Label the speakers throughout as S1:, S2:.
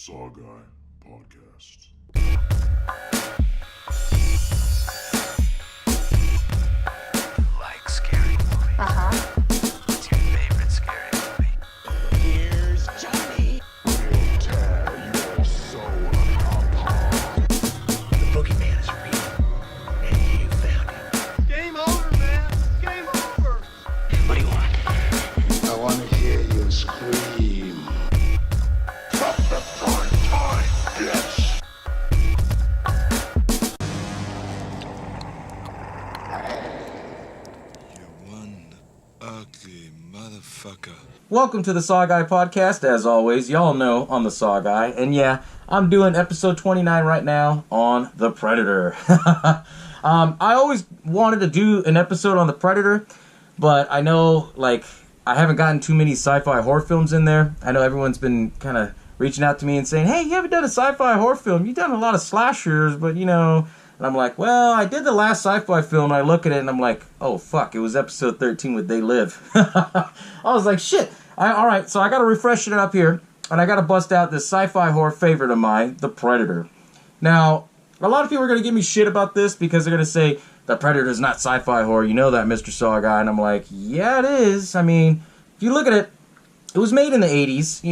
S1: SaWGuY podcast.
S2: Like scary movie. What's your favorite scary movie?
S3: Here's Johnny.
S1: We'll tear your soul apart.
S3: The boogeyman is real, and you found him.
S4: Game over, man. Game over.
S3: What do you want?
S1: I want to hear you scream. From the front time, bitch.
S5: You one ugly motherfucker.
S6: Welcome to the SaWGuY podcast. As always, y'all know I'm the SaWGuY, and yeah, I'm doing episode 29 right now on The Predator. I always wanted to do an episode on The Predator, but I know, I haven't gotten too many sci-fi horror films in there. I know everyone's been kind of reaching out to me and saying, hey, you haven't done a sci-fi horror film. You've done a lot of slashers, but, And I'm like, well, I did the last sci-fi film, and I look at it, and I'm like, oh, fuck, it was episode 13 with They Live. I was like, shit. Alright, so I gotta refresh it up here, and I gotta bust out this sci-fi horror favorite of mine, The Predator. Now, a lot of people are gonna give me shit about this, because they're gonna say, The Predator is not sci-fi horror, you know that, Mr. SaWGuY, and I'm like, yeah, it is. I mean, if you look at it, it was made in the 80s,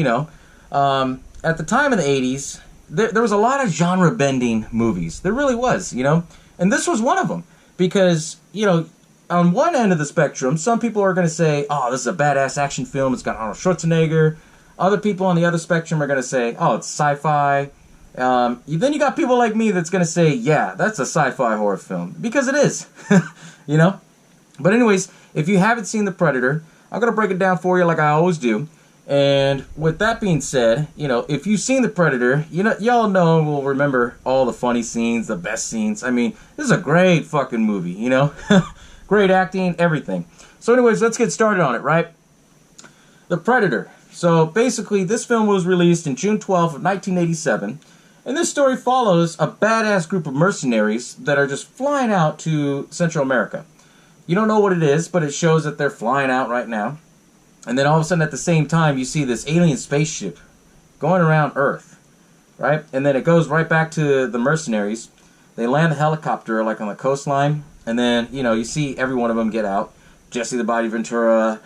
S6: at the time of the 80s, there was a lot of genre-bending movies. There really was, And this was one of them. Because, on one end of the spectrum, some people are going to say, oh, this is a badass action film. It's got Arnold Schwarzenegger. Other people on the other spectrum are going to say, oh, it's sci-fi. Then you got people like me that's going to say, yeah, that's a sci-fi horror film. Because it is. But anyways, if you haven't seen The Predator, I'm going to break it down for you like I always do. And with that being said, if you've seen The Predator, y'all know and will remember all the funny scenes, the best scenes. I mean, this is a great fucking movie, Great acting, everything. So anyways, let's get started on it, right? The Predator. So basically, this film was released in June 12th of 1987. And this story follows a badass group of mercenaries that are just flying out to Central America. You don't know what it is, but it shows that they're flying out right now. And then all of a sudden, at the same time, you see this alien spaceship going around Earth, right? And then it goes right back to the mercenaries. They land the helicopter, on the coastline. And then, you see every one of them get out. Jesse the Body Ventura,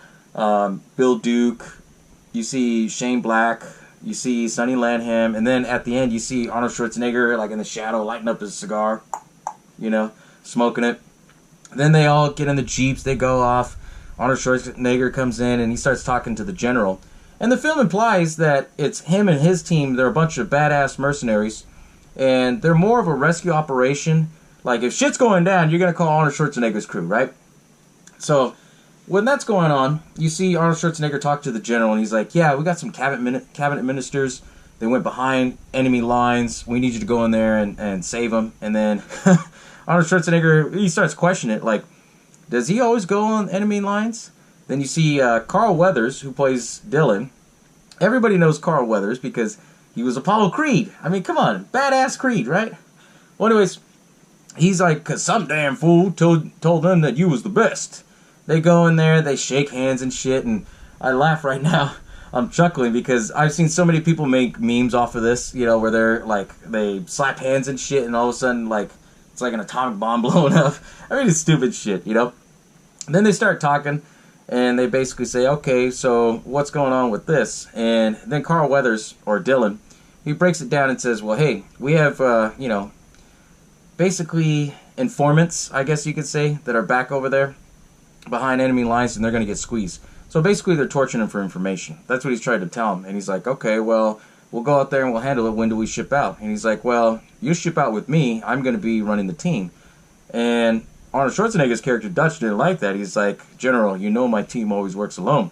S6: Bill Duke. You see Shane Black. You see Sonny Landham. And then at the end, you see Arnold Schwarzenegger, in the shadow, lighting up his cigar, smoking it. Then they all get in the Jeeps. They go off. Arnold Schwarzenegger comes in and he starts talking to the general. And the film implies that it's him and his team. They're a bunch of badass mercenaries. And they're more of a rescue operation. If shit's going down, you're going to call Arnold Schwarzenegger's crew, right? So, when that's going on, you see Arnold Schwarzenegger talk to the general. And he's like, yeah, we got some cabinet ministers. They went behind enemy lines. We need you to go in there and save them. And then Arnold Schwarzenegger, he starts questioning it, does he always go on enemy lines? Then you see Carl Weathers, who plays Dylan. Everybody knows Carl Weathers because he was Apollo Creed. I mean, come on. Badass Creed, right? Well, anyways, he's like, 'cause some damn fool told them that you was the best. They go in there, they shake hands and shit, and I laugh right now. I'm chuckling because I've seen so many people make memes off of this, where they're, they slap hands and shit, and all of a sudden, it's like an atomic bomb blowing up. I mean, it's stupid shit, And then they start talking, and they basically say, okay, so what's going on with this? And then Carl Weathers, or Dylan, he breaks it down and says, well, hey, we have, basically informants, I guess you could say, that are back over there behind enemy lines, and they're going to get squeezed. So basically, they're torturing him for information. That's what he's trying to tell him. And he's like, okay, well, we'll go out there and we'll handle it. When do we ship out? And he's like, well, you ship out with me. I'm going to be running the team. And Arnold Schwarzenegger's character, Dutch, didn't like that. He's like, General, my team always works alone.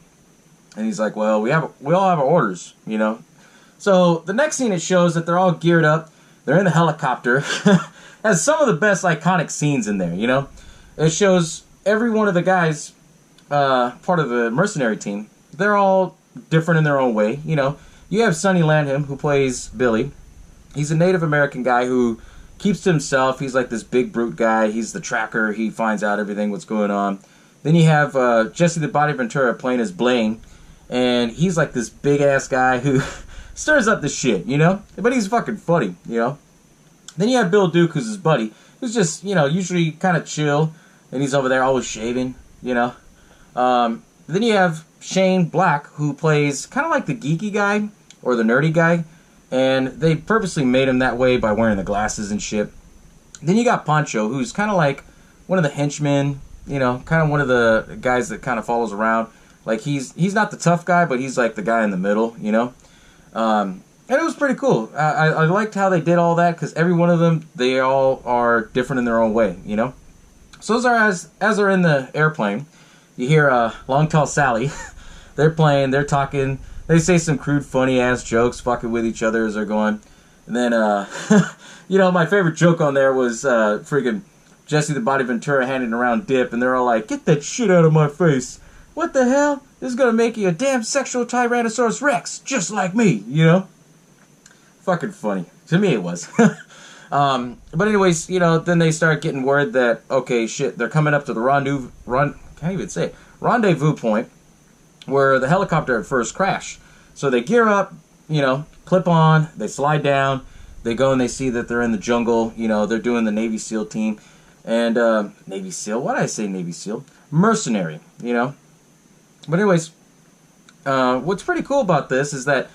S6: And he's like, well, we all have our orders, So the next scene, it shows that they're all geared up. They're in the helicopter. Has some of the best iconic scenes in there, It shows every one of the guys, part of the mercenary team, they're all different in their own way, You have Sonny Landham, who plays Billy. He's a Native American guy who keeps to himself. He's like this big brute guy. He's the tracker. He finds out everything, what's going on. Then you have Jesse the Body Ventura playing as Blaine. And he's like this big-ass guy who stirs up the shit, you know? But he's fucking funny, you know? Then you have Bill Duke, who's his buddy, who's just, you know, usually kind of chill, and he's over there always shaving, you know? Then you have Shane Black, who plays kind of like the geeky guy, or the nerdy guy, and they purposely made him that way by wearing the glasses and shit. Then you got Pancho, who's kind of like one of the henchmen, you know, kind of one of the guys that kind of follows around. Like, he's not the tough guy, but he's like the guy in the middle, you know? And it was pretty cool. I liked how they did all that, because every one of them, they all are different in their own way, you know? So as they're in the airplane, you hear Long Tall Sally. They're playing, they're talking, they say some crude, funny-ass jokes, fucking with each other as they're going. And then, you know, my favorite joke on there was freaking Jesse the Body Ventura handing around dip, and they're all like, "Get that shit out of my face. What the hell? This is gonna make you a damn sexual Tyrannosaurus Rex, just like me," you know? Fucking funny. To me, it was. But anyways, you know, then they start getting word that, okay, shit, they're coming up to the rendezvous point where the helicopter at first crashed. So they gear up, you know, clip on, they slide down, they go and they see that they're in the jungle, you know, they're doing the Navy SEAL team. And, Navy SEAL? Why did I say Navy SEAL? Mercenary, you know? But anyways, what's pretty cool about this is that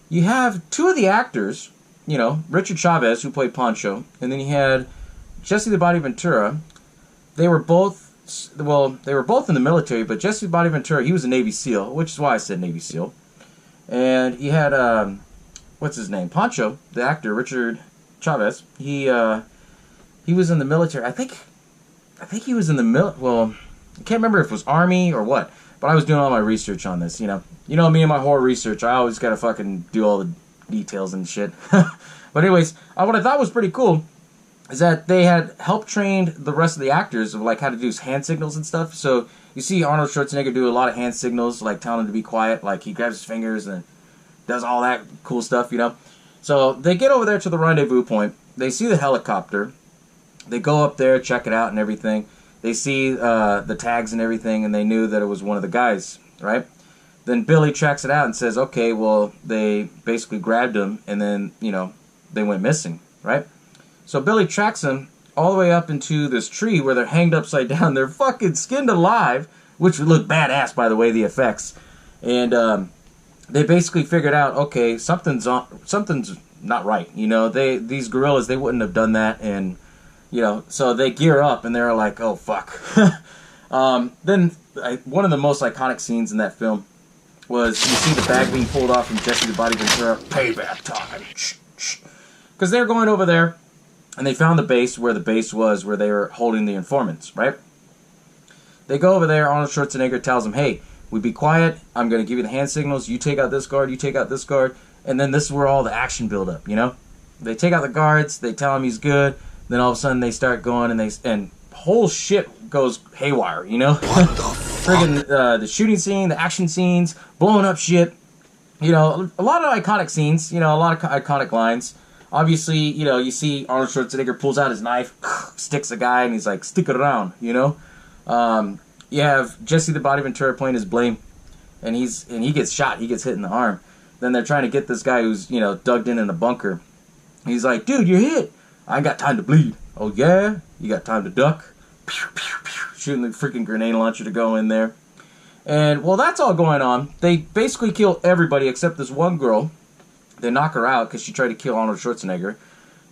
S6: you have two of the actors, you know, Richard Chavez, who played Pancho, and then you had Jesse the Body Ventura. They were both in the military, but Jesse the Body Ventura, he was a Navy SEAL, which is why I said Navy SEAL. And you had, what's his name? Pancho, the actor, Richard Chavez. He was in the military. I think he was in the well, I can't remember if it was Army or what, but I was doing all my research on this, you know. You know me and my horror research, I always gotta fucking do all the details and shit. But anyways, what I thought was pretty cool is that they had helped trained the rest of the actors of like how to do hand signals and stuff. So you see Arnold Schwarzenegger do a lot of hand signals, like telling him to be quiet, like he grabs his fingers and does all that cool stuff, you know. So they get over there to the rendezvous point. They see the helicopter. They go up there, check it out and everything. They see the tags and everything, and they knew that it was one of the guys, right? Then Billy checks it out and says, okay, well, they basically grabbed him, and then, you know, they went missing, right? So Billy tracks them all the way up into this tree where they're hanged upside down. They're fucking skinned alive, which would look badass, by the way, the effects. And they basically figured out, okay, something's not right. You know, these gorillas, they wouldn't have done that, and, you know, so they gear up, and they're like, oh, fuck. Then one of the most iconic scenes in that film was you see the bag being pulled off from Jesse the Body Ventura. Payback time. Because they're going over there, and they found the base where they were holding the informants, right? They go over there, Arnold Schwarzenegger tells them, hey, we be quiet, I'm going to give you the hand signals, you take out this guard, you take out this guard, and then this is where all the action build up, you know? They take out the guards, they tell him he's good, then all of a sudden they start going, and whole shit goes haywire, you know?
S3: What the fuck?
S6: Friggin' the shooting scene, the action scenes, blowing up shit, you know, a lot of iconic scenes, you know, a lot of iconic lines. Obviously, you know, you see Arnold Schwarzenegger pulls out his knife, sticks a guy, and he's like, stick it around, you know? You have Jesse the Body Ventura playing his Blame, and he gets shot, he gets hit in the arm. Then they're trying to get this guy who's, you know, dug in a bunker. He's like, dude, you're hit. I ain't got time to bleed. Oh, yeah? You got time to duck? Pew, pew, pew. Shooting the freaking grenade launcher to go in there. And while that's all going on, they basically kill everybody except this one girl. They knock her out because she tried to kill Arnold Schwarzenegger.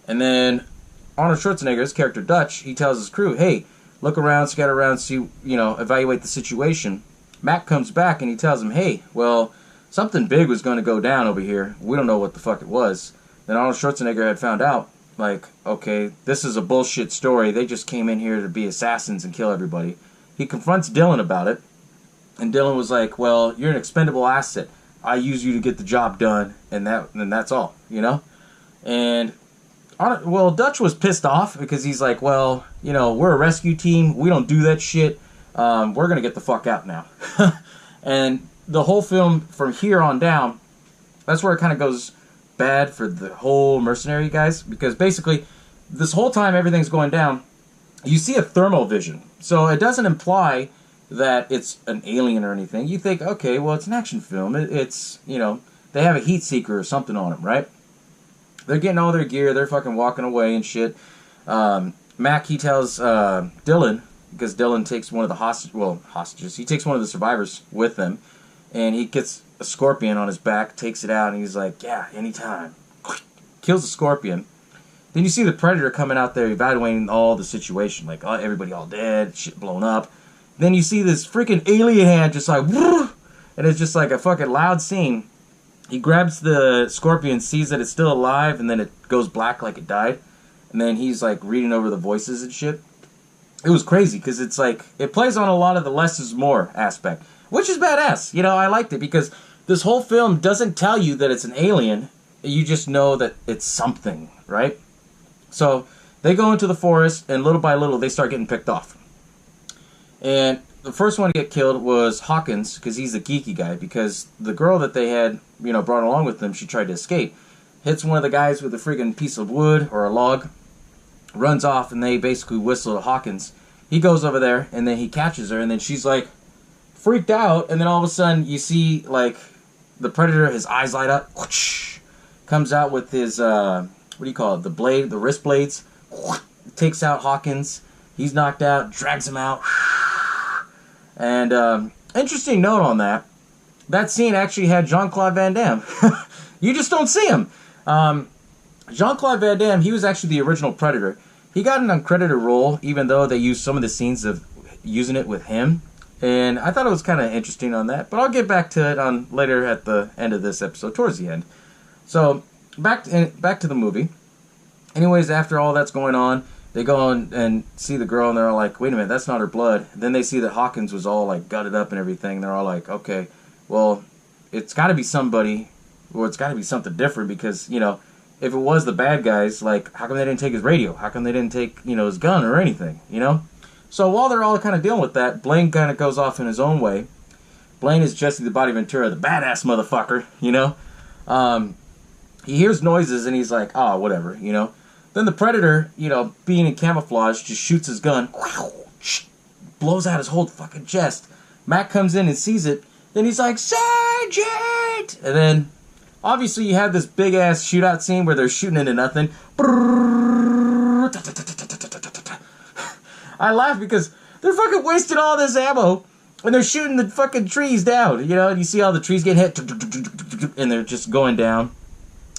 S6: And then Arnold Schwarzenegger's character Dutch, he tells his crew, hey, look around, scatter around, see, you know, evaluate the situation. Mac comes back and he tells him, hey, well, something big was going to go down over here. We don't know what the fuck it was. Then Arnold Schwarzenegger had found out, like, okay, this is a bullshit story. They just came in here to be assassins and kill everybody. He confronts Dylan about it. And Dylan was like, well, you're an expendable asset. I use you to get the job done, and that's all, you know? And, well, Dutch was pissed off because he's like, well, you know, we're a rescue team. We don't do that shit. We're going to get the fuck out now. And the whole film, from here on down, that's where it kind of goes bad for the whole mercenary guys. Because basically, this whole time everything's going down, you see a thermal vision. So it doesn't imply that it's an alien or anything. You think, okay, well, it's an action film. It's, you know, they have a heat seeker or something on them, right? They're getting all their gear. They're fucking walking away and shit. Mac, he tells Dylan, because Dylan takes one of the hostages. He takes one of the survivors with them, and he gets a scorpion on his back, takes it out, and he's like, yeah, anytime. Kills the scorpion. Then you see the Predator coming out there evaluating all the situation, like everybody all dead, shit blown up. Then you see this freaking alien hand just like, and it's just like a fucking loud scene. He grabs the scorpion, sees that it's still alive, and then it goes black like it died. And then he's like reading over the voices and shit. It was crazy because it's like, it plays on a lot of the less is more aspect, which is badass. You know, I liked it because this whole film doesn't tell you that it's an alien. You just know that it's something, right? So they go into the forest, and little by little they start getting picked off. And the first one to get killed was Hawkins, because he's the geeky guy, because the girl that they had, you know, brought along with them, she tried to escape. Hits one of the guys with a friggin' piece of wood or a log, runs off, and they basically whistle to Hawkins. He goes over there, and then he catches her, and then she's like freaked out, and then all of a sudden you see like the Predator, his eyes light up, whoosh, comes out with his what do you call it, the blade, the wrist blades, takes out Hawkins. He's knocked out, drags him out. And interesting note on that, that scene actually had Jean-Claude Van Damme. You just don't see him. Jean-Claude Van Damme, he was actually the original Predator. He got an uncredited role, even though they used some of the scenes of using it with him. And I thought it was kind of interesting on that. But I'll get back to it on later at the end of this episode, towards the end. So, back to the movie. Anyways, after all that's going on, they go and see the girl, and they're all like, wait a minute, that's not her blood. And then they see that Hawkins was all like gutted up and everything. They're all like, okay, well, it's got to be somebody, or it's got to be something different, because, you know, if it was the bad guys, like, how come they didn't take his radio? How come they didn't take, you know, his gun or anything, you know? So while they're all kind of dealing with that, Blaine kind of goes off in his own way. Blaine is Jesse the Body Ventura, the badass motherfucker, you know? He hears noises, and he's like, oh, whatever, you know? Then the Predator, you know, being in camouflage, just shoots his gun, blows out his whole fucking chest. Mac comes in and sees it, then he's like, Sergeant! And then, obviously, you have this big-ass shootout scene where they're shooting into nothing. I laugh because they're fucking wasting all this ammo, and they're shooting the fucking trees down, you know? And you see all the trees get hit, and they're just going down.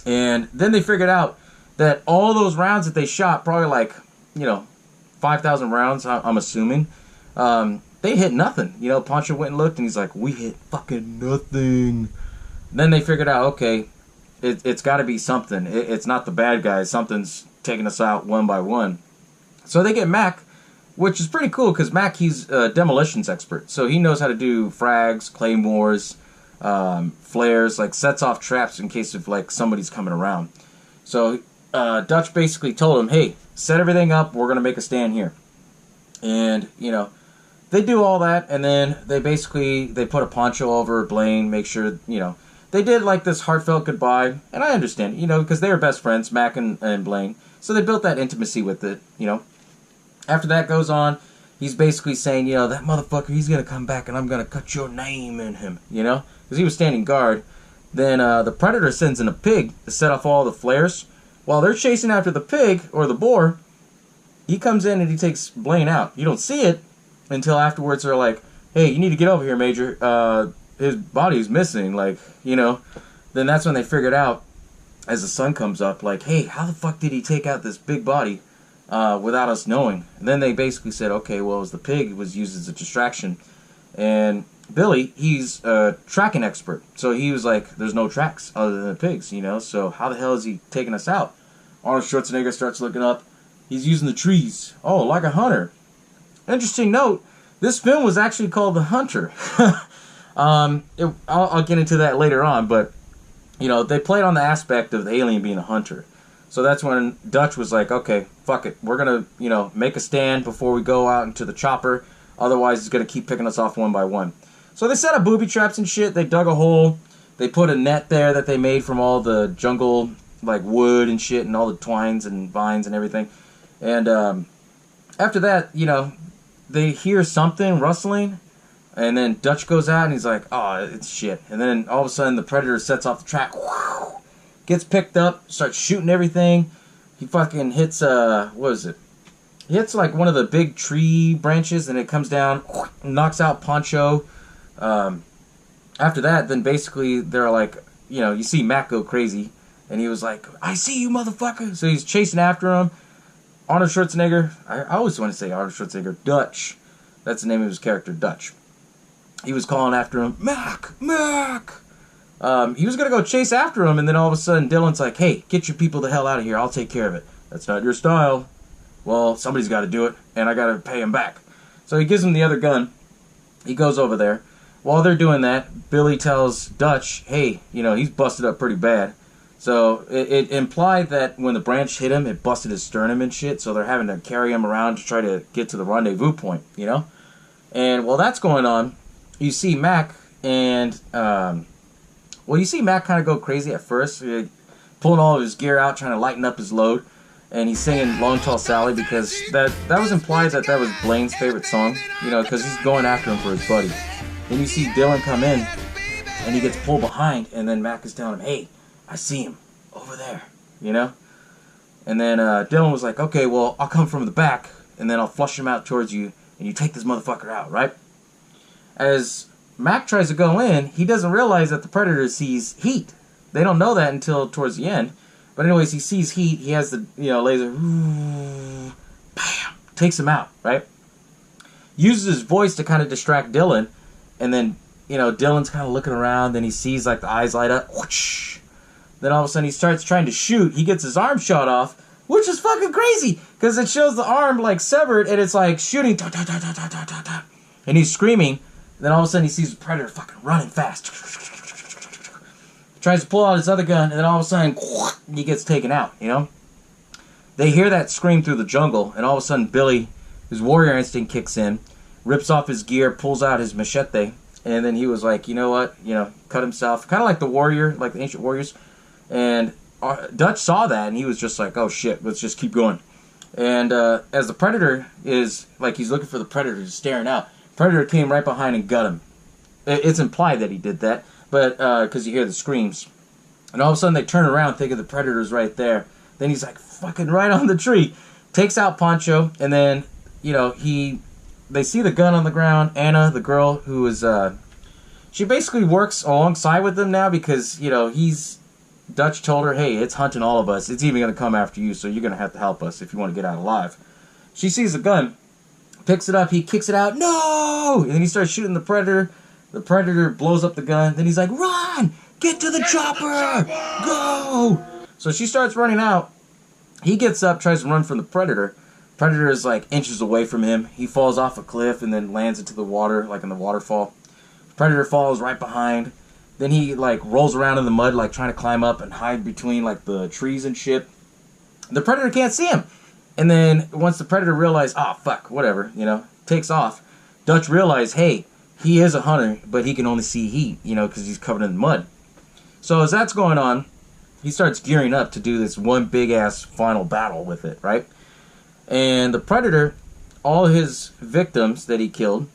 S6: And then they figured out that all those rounds that they shot, probably like, you know, 5,000 rounds, I'm assuming, they hit nothing. You know, Pancho went and looked, and he's like, we hit fucking nothing. Then they figured out, okay, it's got to be something. It's not the bad guys. Something's taking us out one by one. So they get Mac, which is pretty cool, because Mac, he's a demolitions expert. So he knows how to do frags, claymores, flares, like sets off traps in case of like somebody's coming around. So Dutch basically told him, hey, set everything up, we're going to make a stand here. And, you know, they do all that, and then they put a poncho over Blaine, make sure, you know, they did like this heartfelt goodbye, and I understand, you know, because they were best friends, Mac and Blaine, so they built that intimacy with it, you know. After that goes on, he's basically saying, you know, that motherfucker, he's going to come back, and I'm going to cut your name in him, you know, because he was standing guard. Then the Predator sends in a pig to set off all the flares. While they're chasing after the pig, or the boar, he comes in and he takes Blaine out. You don't see it until afterwards they're like, hey, you need to get over here, Major. His body's missing, like, you know. Then that's when they figured out, as the sun comes up, like, hey, how the fuck did he take out this big body without us knowing? And then they basically said, okay, well, it was the pig. It was used as a distraction. And Billy, he's a tracking expert. So he was like, there's no tracks other than the pigs, you know. So how the hell is he taking us out? Arnold Schwarzenegger starts looking up. He's using the trees. Oh, like a hunter. Interesting note, this film was actually called The Hunter. I'll get into that later on, but, you know, they played on the aspect of the alien being a hunter. So that's when Dutch was like, okay, fuck it. We're going to, you know, make a stand before we go out into the chopper. Otherwise, it's going to keep picking us off one by one. So they set up booby traps and shit. They dug a hole. They put a net there that they made from all the jungle, like wood and shit, and all the twines and vines and everything. And after that, you know, they hear something rustling. And then Dutch goes out and he's like, oh, it's shit. And then all of a sudden the Predator sets off the track, gets picked up, starts shooting everything. He fucking hits, what is it? He hits like one of the big tree branches and it comes down, knocks out Poncho. After that, then basically they're like, you know, you see Mac go crazy. And he was like, I see you, motherfucker. So he's chasing after him. Arnold Schwarzenegger, I always want to say Arnold Schwarzenegger, Dutch. That's the name of his character, Dutch. He was calling after him, Mac! He was going to go chase after him, and then all of a sudden Dylan's like, hey, get your people the hell out of here. I'll take care of it. That's not your style. Well, somebody's got to do it, and I got to pay him back. So he gives him the other gun. He goes over there. While they're doing that, Billy tells Dutch, hey, you know, he's busted up pretty bad. So it implied that when the branch hit him, it busted his sternum and shit, so they're having to carry him around to try to get to the rendezvous point, you know? And while that's going on, you see Mac and, you see Mac kind of go crazy at first, pulling all of his gear out, trying to lighten up his load, and he's singing Long Tall Sally because that was implied that was Blaine's favorite song, you know, because he's going after him for his buddy. Then you see Dylan come in, and he gets pulled behind, and then Mac is telling him, hey, I see him over there, you know? And then Dylan was like, okay, well, I'll come from the back, and then I'll flush him out towards you, and you take this motherfucker out, right? As Mac tries to go in, he doesn't realize that the Predator sees heat. They don't know that until towards the end. But anyways, he sees heat, he has the, you know, laser, bam, takes him out, right? Uses his voice to kind of distract Dylan, and then, you know, Dylan's kind of looking around, then he sees, like, the eyes light up, whoosh. Then all of a sudden he starts trying to shoot. He gets his arm shot off, which is fucking crazy, because it shows the arm, like, severed, and it's, like, shooting, and he's screaming. Then all of a sudden he sees the Predator fucking running fast. Tries to pull out his other gun, and then all of a sudden he gets taken out, you know? They hear that scream through the jungle, and all of a sudden Billy, his warrior instinct kicks in, rips off his gear, pulls out his machete, and then he was like, you know what, you know, cut himself, kind of like the warrior, like the ancient warriors. And Dutch saw that, and he was just like, oh shit, let's just keep going. And as the Predator is, like, he's looking for the Predator, he's staring out, Predator came right behind and got him. It's implied that he did that, but because you hear the screams. And all of a sudden they turn around thinking the Predator's right there. Then he's like, fucking right on the tree. Takes out Poncho, and then, you know, they see the gun on the ground. Anna, the girl who is, she basically works alongside with them now because, you know, Dutch told her, hey, it's hunting all of us. It's even going to come after you, so you're going to have to help us if you want to get out alive. She sees the gun, picks it up, he kicks it out, no! And then he starts shooting the Predator. The Predator blows up the gun. Then he's like, run! Get to the chopper! Go! So she starts running out. He gets up, tries to run from the Predator. Predator is like inches away from him. He falls off a cliff and then lands into the water, like in the waterfall. Predator follows right behind. Then he, like, rolls around in the mud, like, trying to climb up and hide between, like, the trees and shit. The Predator can't see him. And then, once the Predator realizes, oh, fuck, whatever, you know, takes off, Dutch realizes, hey, he is a hunter, but he can only see heat, you know, because he's covered in mud. So, as that's going on, he starts gearing up to do this one big-ass final battle with it, right? And the Predator, all his victims that he killed,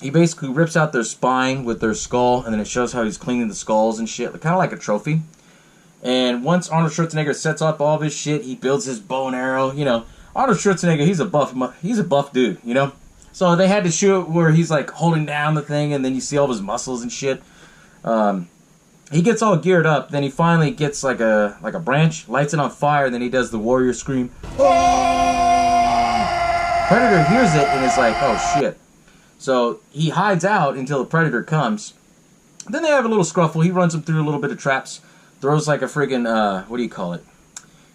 S6: he basically rips out their spine with their skull, and then it shows how he's cleaning the skulls and shit, kind of like a trophy. And once Arnold Schwarzenegger sets up all of his shit, he builds his bow and arrow. You know, Arnold Schwarzenegger, he's a buff dude, you know? So they had to shoot where he's, like, holding down the thing, and then you see all of his muscles and shit. He gets all geared up, then he finally gets, like a branch, lights it on fire, then he does the warrior scream. Predator hears it, and is like, oh, shit. So he hides out until the Predator comes. Then they have a little scruffle. He runs him through a little bit of traps. Throws like a friggin', what do you call it?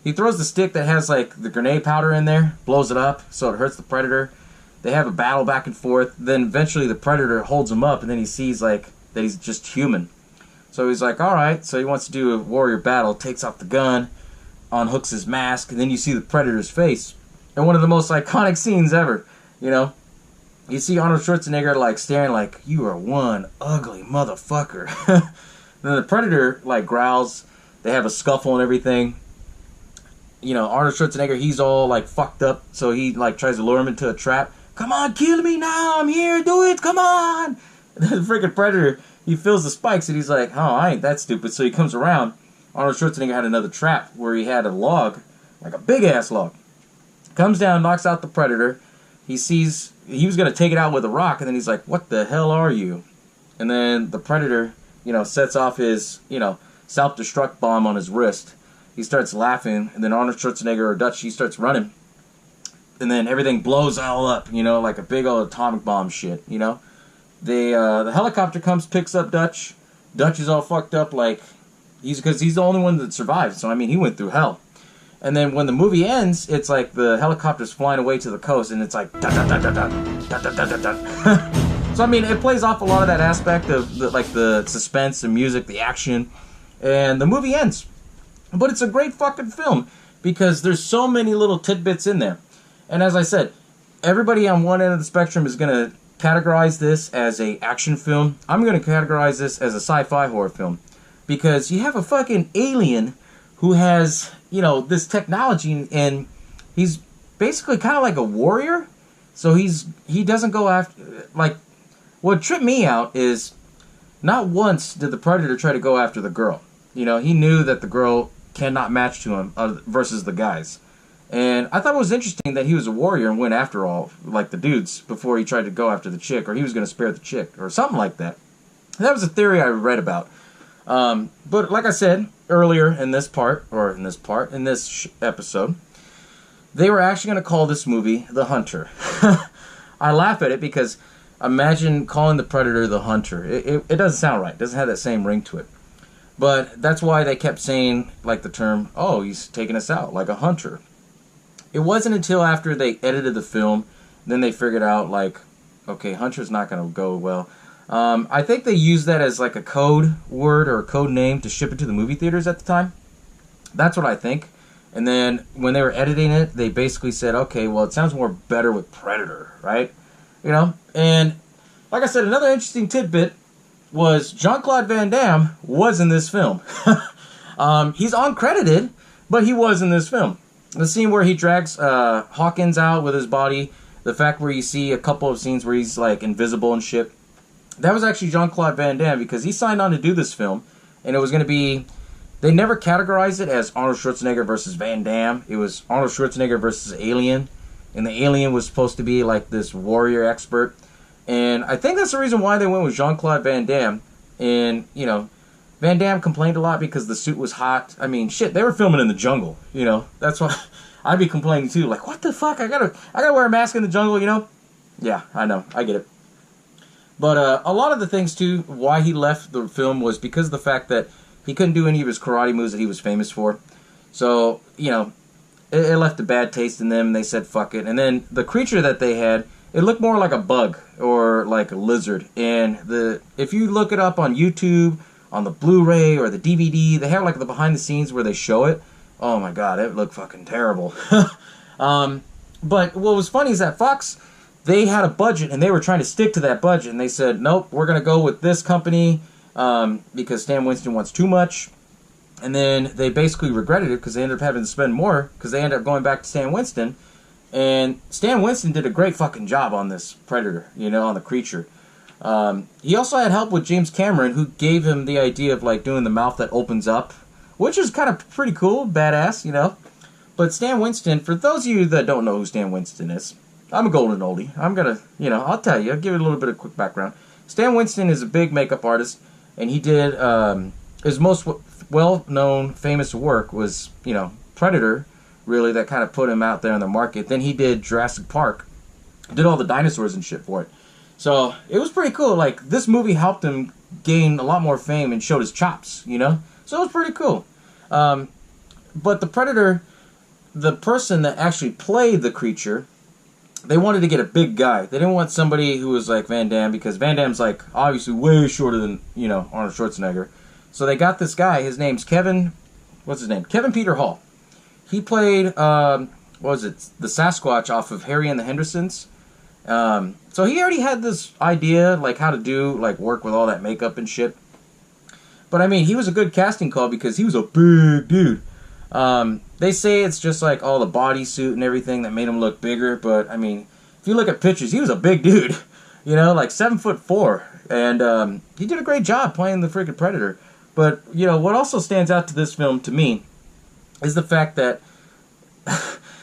S6: He throws the stick that has like the grenade powder in there. Blows it up so it hurts the Predator. They have a battle back and forth. Then eventually the Predator holds him up and then he sees like that he's just human. So he's like, alright. So he wants to do a warrior battle. Takes off the gun. Unhooks his mask. And then you see the Predator's face. And one of the most iconic scenes ever. You know? You see Arnold Schwarzenegger, like, staring like, you are one ugly motherfucker. Then the Predator, like, growls. They have a scuffle and everything. You know, Arnold Schwarzenegger, he's all, like, fucked up. So he, like, tries to lure him into a trap. Come on, kill me now. I'm here. Do it. Come on. And then the freaking Predator, he feels the spikes and he's like, oh, I ain't that stupid. So he comes around. Arnold Schwarzenegger had another trap where he had a log, like a big-ass log. Comes down, knocks out the Predator. He sees, he was going to take it out with a rock, and then he's like, what the hell are you? And then the Predator, sets off his, self-destruct bomb on his wrist. He starts laughing, and then Arnold Schwarzenegger, or Dutch, he starts running. And then everything blows all up, like a big old atomic bomb shit, The helicopter comes, picks up Dutch. Dutch is all fucked up, like, because he's the only one that survived. So, he went through hell. And then when the movie ends, it's like the helicopter's flying away to the coast, and it's like, So, it plays off a lot of that aspect of, the suspense, the music, the action. And the movie ends. But it's a great fucking film, because there's so many little tidbits in there. And as I said, everybody on one end of the spectrum is going to categorize this as a action film. I'm going to categorize this as a sci-fi horror film. Because you have a fucking alien who has, this technology, and he's basically kind of like a warrior. So he doesn't go after, like, what tripped me out is not once did the Predator try to go after the girl. He knew that the girl cannot match to him versus the guys. And I thought it was interesting that he was a warrior and went after all, like the dudes, before he tried to go after the chick, or he was going to spare the chick, or something like that. That was a theory I read about. But like I said earlier in this episode, they were actually going to call this movie The Hunter. I laugh at it because imagine calling the Predator The Hunter. It doesn't sound right. It doesn't have that same ring to it. But that's why they kept saying, like, the term, oh, he's taking us out, like a hunter. It wasn't until after they edited the film, then they figured out, like, okay, hunter's not going to go well. I think they used that as, like, a code word or a code name to ship it to the movie theaters at the time. That's what I think. And then when they were editing it, they basically said, okay, well, it sounds more better with Predator, right? And like I said, another interesting tidbit was Jean-Claude Van Damme was in this film. He's uncredited, but he was in this film. The scene where he drags Hawkins out with his body, the fact where you see a couple of scenes where he's, like, invisible and shit, that was actually Jean-Claude Van Damme, because he signed on to do this film, and it was going to be, they never categorized it as Arnold Schwarzenegger versus Van Damme. It was Arnold Schwarzenegger versus Alien, and the alien was supposed to be, like, this warrior expert. And I think that's the reason why they went with Jean-Claude Van Damme. And, Van Damme complained a lot because the suit was hot. Shit, they were filming in the jungle, That's why I'd be complaining too. Like, what the fuck? I gotta wear a mask in the jungle, Yeah, I know. I get it. But a lot of the things, too, why he left the film was because of the fact that he couldn't do any of his karate moves that he was famous for. So, it left a bad taste in them, and they said, fuck it. And then the creature that they had, it looked more like a bug or like a lizard. And if you look it up on YouTube, on the Blu-ray or the DVD, they have like the behind the scenes where they show it. Oh my god, it looked fucking terrible. But what was funny is that Fox, they had a budget and they were trying to stick to that budget. And they said, nope, we're going to go with this company because Stan Winston wants too much. And then they basically regretted it because they ended up having to spend more because they ended up going back to Stan Winston. And Stan Winston did a great fucking job on this Predator, on the creature. He also had help with James Cameron, who gave him the idea of, like, doing the mouth that opens up, which is kind of pretty cool, badass, But Stan Winston, for those of you that don't know who Stan Winston is, I'm a golden oldie. I'm gonna, I'll tell you, I'll give it a little bit of quick background. Stan Winston is a big makeup artist, and he did, his most well-known, famous work was, Predator, really, that kind of put him out there in the market. Then he did Jurassic Park, did all the dinosaurs and shit for it. So it was pretty cool. Like, this movie helped him gain a lot more fame and showed his chops, So it was pretty cool. But the Predator, the person that actually played the creature, they wanted to get a big guy. They didn't want somebody who was like Van Damme, because Van Damme's, like, obviously way shorter than, Arnold Schwarzenegger. So they got this guy. His name's Kevin Peter Hall. He played, the Sasquatch off of Harry and the Hendersons. So he already had this idea, like, how to do, like, work with all that makeup and shit. But, he was a good casting call because he was a big dude. They say it's just, like, all the bodysuit and everything that made him look bigger. But, if you look at pictures, he was a big dude. Like, 7'4". and he did a great job playing the freaking Predator. But, you know, what also stands out to this film, to me, is the fact that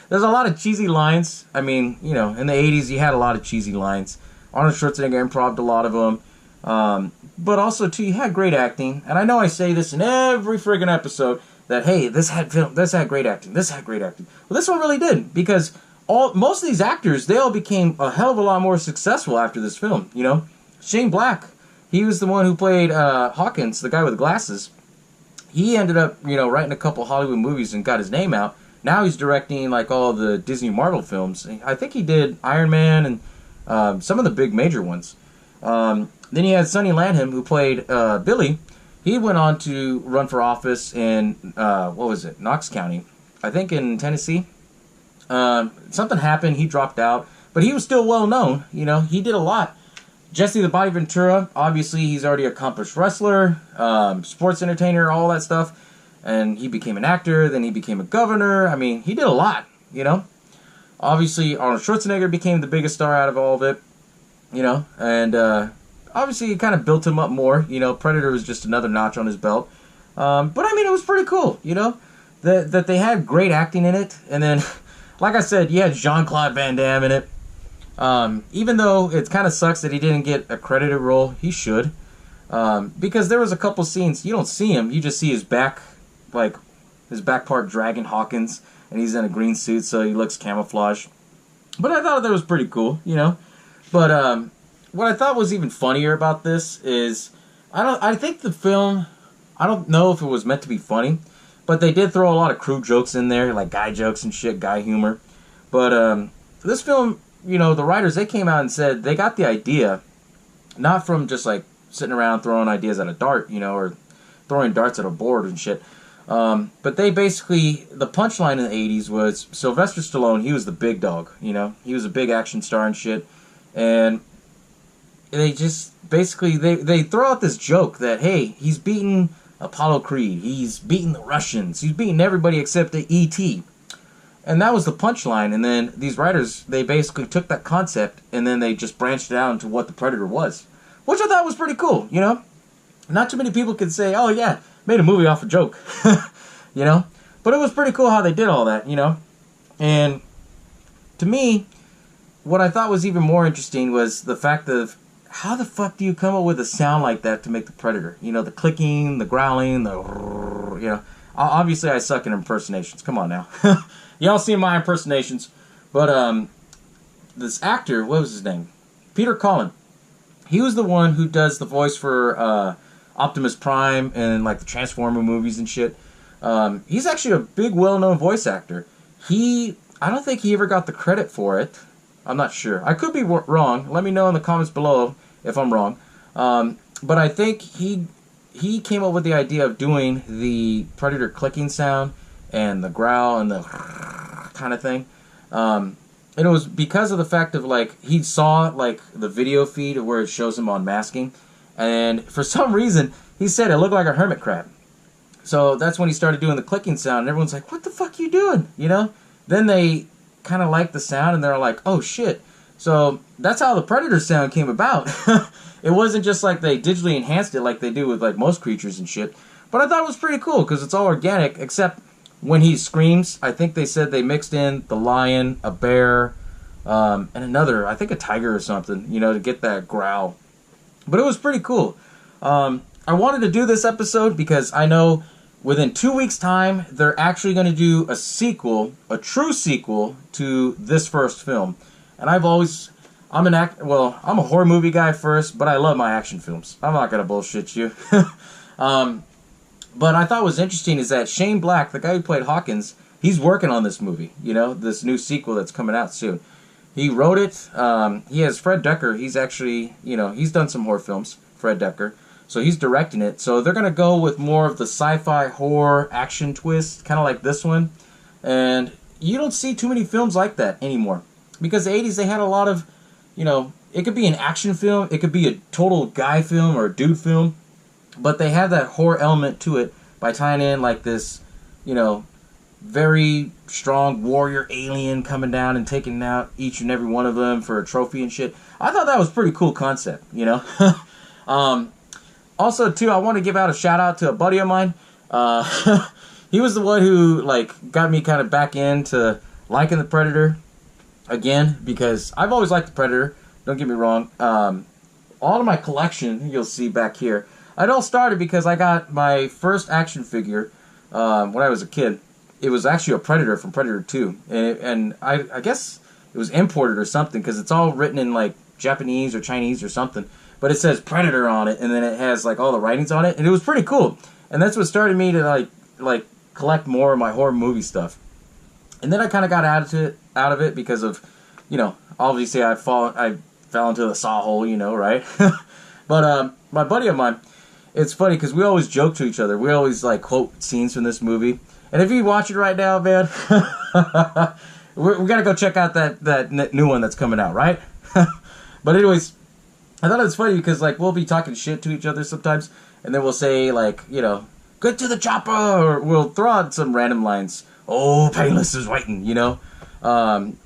S6: there's a lot of cheesy lines. I mean, you know, in the 80s, you had a lot of cheesy lines. Arnold Schwarzenegger improv'd a lot of them. But also, too, you had great acting. And I know I say this in every friggin' episode, that, hey, this had great acting, this had great acting. Well, this one really did, because most of these actors, they all became a hell of a lot more successful after this film, you know? Shane Black, he was the one who played Hawkins, the guy with the glasses. He ended up, you know, writing a couple Hollywood movies and got his name out. Now he's directing, like, all the Disney Marvel films. I think he did Iron Man and some of the big major ones. Then you had Sonny Landham, who played Billy. He went on to run for office in, Knox County, I think in Tennessee. Something happened, he dropped out, but he was still well known, you know, he did a lot. Jesse the Body Ventura, obviously he's already an accomplished wrestler, sports entertainer, all that stuff, and he became an actor, then he became a governor. I mean, he did a lot, you know. Obviously, Arnold Schwarzenegger became the biggest star out of all of it, you know, and obviously it kind of built him up more, you know. Predator was just another notch on his belt, but I mean, it was pretty cool, you know, that they had great acting in it, and then, like I said, you had Jean-Claude Van Damme in it. Even though it kind of sucks that he didn't get a credited role, he should. Because there was a couple scenes, you don't see him, you just see his back, like, his back part dragging Hawkins, and he's in a green suit, so he looks camouflage. But I thought that was pretty cool, you know. But, what I thought was even funnier about this is, I think the film, I don't know if it was meant to be funny, but they did throw a lot of crude jokes in there, like guy jokes and shit, guy humor. But, this film, you know, the writers, they came out and said they got the idea, not from just, like, sitting around throwing ideas at a dart, you know, or throwing darts at a board and shit. But they basically, the punchline in the 80s was Sylvester Stallone, he was the big dog, you know. He was a big action star and shit. And they just, basically, they throw out this joke that, hey, he's beaten Apollo Creed, he's beaten the Russians, he's beaten everybody except the E.T., and that was the punchline. And then these writers, they basically took that concept and then they just branched it out into what the Predator was, which I thought was pretty cool, you know. Not too many people could say, oh yeah, made a movie off a joke, you know. But it was pretty cool how they did all that, you know. And to me, what I thought was even more interesting was the fact of how the fuck do you come up with a sound like that to make the Predator? You know, the clicking, the growling, the, you know. Obviously I suck in impersonations, come on now. Y'all seen my impersonations. But this actor, what was his name? Peter Cullen. He was the one who does the voice for Optimus Prime and like the Transformer movies and shit. He's actually a big, well-known voice actor. I don't think he ever got the credit for it. I'm not sure. I could be wrong. Let me know in the comments below if I'm wrong. But I think he came up with the idea of doing the Predator clicking sound and the growl and the kind of thing. And it was because of the fact of, like, he saw, like, the video feed where it shows him unmasking. And for some reason, he said it looked like a hermit crab. So that's when he started doing the clicking sound. And everyone's like, what the fuck you doing? You know? Then they kind of liked the sound and they're like, oh shit. So that's how the Predator sound came about. It wasn't just like they digitally enhanced it like they do with, like, most creatures and shit. But I thought it was pretty cool because it's all organic, except when he screams, I think they said they mixed in the lion, a bear, and another, I think a tiger or something, you know, to get that growl. But it was pretty cool. I wanted to do this episode because I know within 2 weeks' time, they're actually going to do a sequel, a true sequel to this first film. And I'm a horror movie guy first, but I love my action films. I'm not going to bullshit you. But I thought what was interesting is that Shane Black, the guy who played Hawkins, he's working on this movie, you know, this new sequel that's coming out soon. He wrote it. He has Fred Decker. He's actually, you know, he's done some horror films, Fred Decker. So he's directing it. So they're going to go with more of the sci-fi horror action twist, kind of like this one. And you don't see too many films like that anymore. Because the 80s, they had a lot of, you know, it could be an action film, it could be a total guy film or a dude film. But they have that horror element to it by tying in like this, you know, very strong warrior alien coming down and taking out each and every one of them for a trophy and shit. I thought that was a pretty cool concept, you know. Also, too, I want to give out a shout out to a buddy of mine. He was the one who like got me kind of back into liking the Predator again, because I've always liked the Predator. Don't get me wrong. All of my collection, you'll see back here, it all started because I got my first action figure when I was a kid. It was actually a Predator from Predator 2, and I guess it was imported or something, because it's all written in like Japanese or Chinese or something, but it says Predator on it, and then it has like all the writings on it, and it was pretty cool. And that's what started me to like collect more of my horror movie stuff. And then I kind of got out of it because of, you know, obviously I fell into the saw hole, you know, right? But my buddy of mine, it's funny because we always joke to each other. We always like quote scenes from this movie. And if you watch it right now, man, we gotta go check out that new one that's coming out, right? But anyways, I thought it was funny because like we'll be talking shit to each other sometimes, and then we'll say like, you know, "Get to the chopper," or we'll throw out some random lines. "Oh, Painless is waiting," you know. And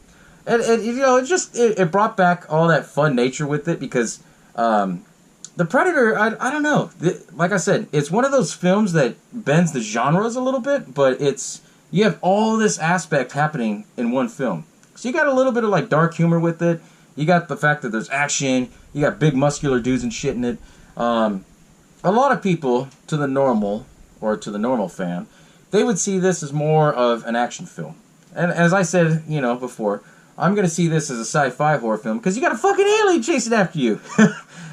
S6: you know, it brought back all that fun nature with it, because the Predator, I don't know. Like I said, it's one of those films that bends the genres a little bit, but you have all this aspect happening in one film. So you got a little bit of like dark humor with it. You got the fact that there's action. You got big muscular dudes and shit in it. A lot of people, to the normal fan, they would see this as more of an action film. And as I said, you know, before, I'm going to see this as a sci-fi horror film because you got a fucking alien chasing after you.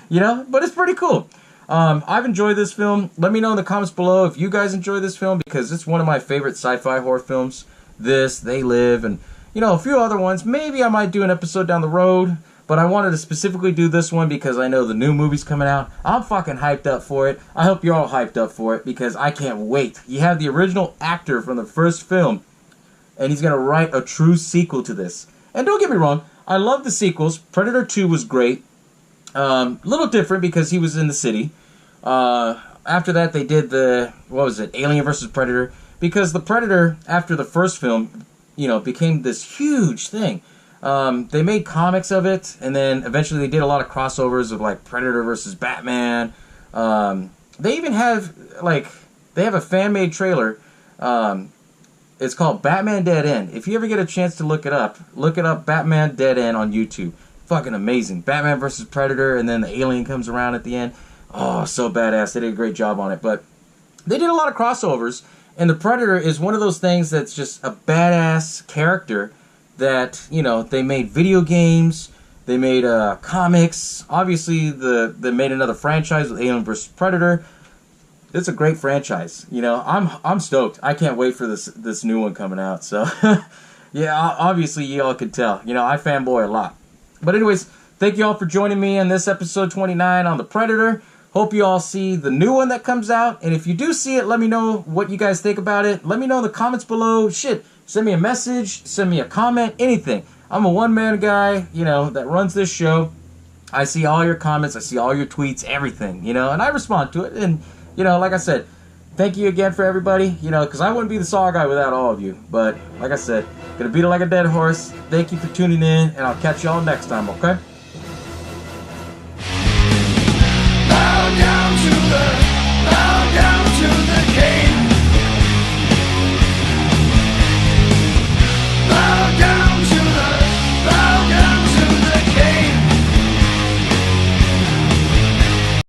S6: You know? But it's pretty cool. I've enjoyed this film. Let me know in the comments below if you guys enjoy this film, because it's one of my favorite sci-fi horror films. This, They Live, and, you know, a few other ones. Maybe I might do an episode down the road, but I wanted to specifically do this one because I know the new movie's coming out. I'm fucking hyped up for it. I hope you're all hyped up for it, because I can't wait. You have the original actor from the first film, and he's going to write a true sequel to this. And don't get me wrong, I love the sequels. Predator 2 was great. Little different because he was in the city. After that, they did Alien vs. Predator. Because the Predator, after the first film, you know, became this huge thing. They made comics of it, and then eventually they did a lot of crossovers of, like, Predator versus Batman. They even have, they have a fan-made trailer. It's called Batman Dead End. If you ever get a chance to look it up, Batman Dead End on YouTube. Fucking amazing. Batman versus Predator, and then the alien comes around at the end. Oh, so badass. They did a great job on it. But they did a lot of crossovers, and the Predator is one of those things that's just a badass character that, you know, they made video games, they made comics. Obviously, they made another franchise with Alien vs. Predator. It's a great franchise. You know, I'm stoked. I can't wait for this new one coming out. So, yeah, obviously you all could tell. You know, I fanboy a lot. But anyways, thank you all for joining me in this episode 29 on The Predator. Hope you all see the new one that comes out. And if you do see it, let me know what you guys think about it. Let me know in the comments below. Shit, send me a message, send me a comment, anything. I'm a one-man guy, you know, that runs this show. I see all your comments, I see all your tweets, everything, you know, and I respond to it. And, you know, like I said, thank you again for everybody, you know, because I wouldn't be the SaWGuy without all of you. But, like I said, gonna beat it like a dead horse. Thank you for tuning in, and I'll catch y'all next time, okay?